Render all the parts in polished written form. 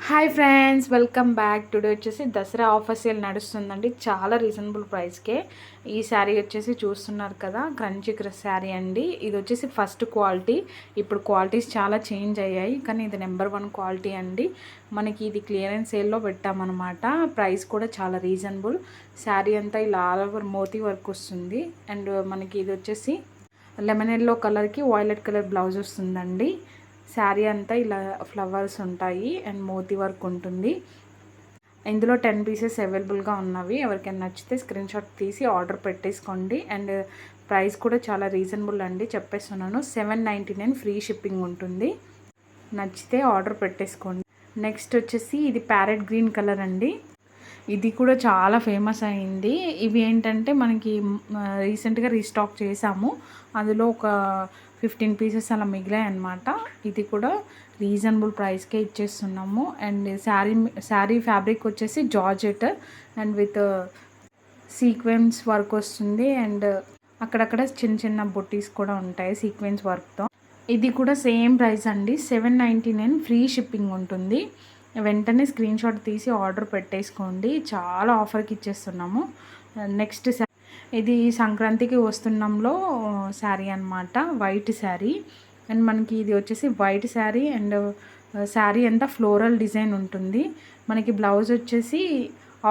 Hi friends, welcome back. Today వచ్చేసి Dasara offer sale నడుస్తుందండి. చాలా రీజనబుల్ ప్రైస్కే ఈ శారీ వచ్చేసి చూస్తున్నారు కదా, క్రంచీ క్రష్ శారీ అండి. ఇది వచ్చేసి ఫస్ట్ క్వాలిటీ. ఇప్పుడు క్వాలిటీస్ చాలా చేంజ్ అయ్యాయి, కానీ ఇది నెంబర్ 1 క్వాలిటీ అండి. మనకి ఇది క్లియరెన్స్ సేల్లో పెట్టామన్నమాట. ప్రైస్ కూడా చాలా రీజనబుల్. శారీ అంతా ఇలా ఆల్ ఓవర్ మోతీ వర్క్ వస్తుంది. అండ్ మనకి ఇది వచ్చేసి లెమన్ ఎల్లో కలర్కి వైలెట్ కలర్ బ్లౌజ్ వస్తుందండి. శారీ అంతా ఇలా ఫ్లవర్స్ ఉంటాయి అండ్ మోతీ వర్క్ ఉంటుంది. ఇందులో 10 పీసెస్ అవైలబుల్గా ఉన్నవి. ఎవరికైనా నచ్చితే స్క్రీన్ షాట్ తీసి ఆర్డర్ పెట్టేసుకోండి. అండ్ ప్రైస్ కూడా చాలా రీజనబుల్ అండి, చెప్పేస్తున్నాను. 799 ఫ్రీ షిప్పింగ్ ఉంటుంది. నచ్చితే ఆర్డర్ పెట్టేసుకోండి. నెక్స్ట్ వచ్చేసి ఇది ప్యారెట్ గ్రీన్ కలర్ అండి. ఇది కూడా చాలా ఫేమస్ అయింది. ఇవి ఏంటంటే మనకి రీసెంట్గా రీస్టాక్ చేసాము. అందులో ఒక 15 పీసెస్ అలా మిగిలాయి అన్నమాట. ఇది కూడా రీజనబుల్ ప్రైస్కే ఇచ్చేస్తున్నాము. అండ్ శారీ ఫ్యాబ్రిక్ వచ్చేసి georgette and with sequence work వస్తుంది. అండ్ అక్కడక్కడ చిన్న చిన్న బొట్టీస్ కూడా ఉంటాయి సీక్వెన్స్ వర్క్తో. ఇది కూడా సేమ్ ప్రైస్ అండి, 799 ఫ్రీ షిప్పింగ్ ఉంటుంది. వెంటనే స్క్రీన్ షాట్ తీసి ఆర్డర్ పెట్టేసుకోండి. చాలా ఆఫర్కి ఇచ్చేస్తున్నాము. నెక్స్ట్ ఇది సంక్రాంతికి వస్తున్నాంలో శారీ అనమాట, వైట్ శారీ. అండ్ మనకి ఇది వచ్చేసి వైట్ శారీ అండ్ శారీ అంతా ఫ్లోరల్ డిజైన్ ఉంటుంది. మనకి బ్లౌజ్ వచ్చేసి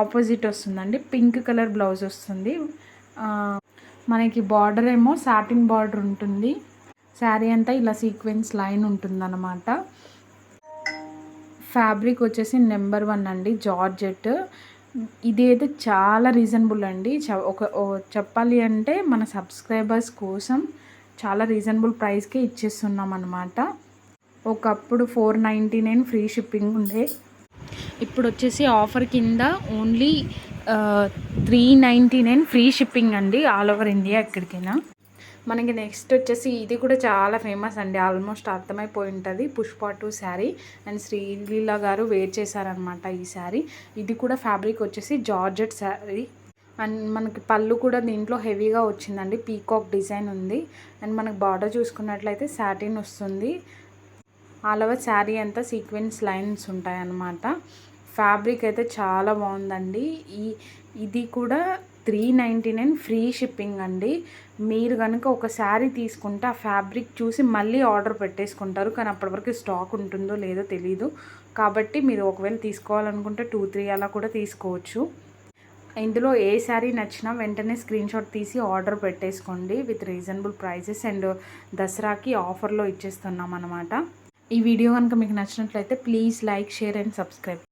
ఆపోజిట్ వస్తుందండి, పింక్ కలర్ బ్లౌజ్ వస్తుంది. మనకి బార్డర్ ఏమో సాటిన్ బార్డర్ ఉంటుంది. శారీ అంతా ఇలా సీక్వెన్స్ లైన్ ఉంటుందన్నమాట. ఫ్యాబ్రిక్ వచ్చేసి నెంబర్ 1 అండి, జార్జెట్. ఇది అయితే చాలా రీజనబుల్ అండి. చెప్పాలి అంటే మన సబ్స్క్రైబర్స్ కోసం చాలా రీజనబుల్ ప్రైస్కే ఇచ్చేస్తున్నాం అనమాట. ఒకప్పుడు 499 ఫ్రీ షిప్పింగ్ ఉండే, ఇప్పుడు వచ్చేసి ఆఫర్ కింద ఓన్లీ 399 ఫ్రీ షిప్పింగ్ అండి, ఆల్ ఓవర్ ఇండియా ఎక్కడికైనా. మనకి నెక్స్ట్ వచ్చేసి ఇది కూడా చాలా ఫేమస్ అండి, ఆల్మోస్ట్ అర్థమైపోయి ఉంటుంది. పుష్ప 2 శారీ అండ్ శ్రీలీల గారు వేర్ చేశారనమాట ఈ శారీ. ఇది కూడా ఫ్యాబ్రిక్ వచ్చేసి జార్జెట్ శారీ. అండ్ మనకి పళ్ళు కూడా దీంట్లో హెవీగా వచ్చిందండి, పీకాక్ డిజైన్ ఉంది. అండ్ మనకి బార్డర్ చూసుకున్నట్లయితే సాటిన్ వస్తుంది. ఆల్ ఓవర్ శారీ అంతా సీక్వెన్స్ లైన్స్ ఉంటాయి అన్నమాట. ఫ్యాబ్రిక్ అయితే చాలా బాగుందండి. ఇది కూడా 399 ఫ్రీ షిప్పింగ్ అండి. మీరు కనుక ఒక శారీ తీసుకుంటే ఆ ఫ్యాబ్రిక్ చూసి మళ్ళీ ఆర్డర్ పెట్టేసుకుంటారు, కానీ అప్పటివరకు స్టాక్ ఉంటుందో లేదో తెలీదు. కాబట్టి మీరు ఒకవేళ తీసుకోవాలనుకుంటే 2-3 అలా కూడా తీసుకోవచ్చు. ఇందులో ఏ శారీ నచ్చినా వెంటనే స్క్రీన్ షాట్ తీసి ఆర్డర్ పెట్టేసుకోండి విత్ రీజనబుల్ ప్రైజెస్. అండ్ దసరాకి ఆఫర్లో ఇచ్చేస్తున్నాం అనమాట. ఈ వీడియో కనుక మీకు నచ్చినట్లయితే please like, share and subscribe.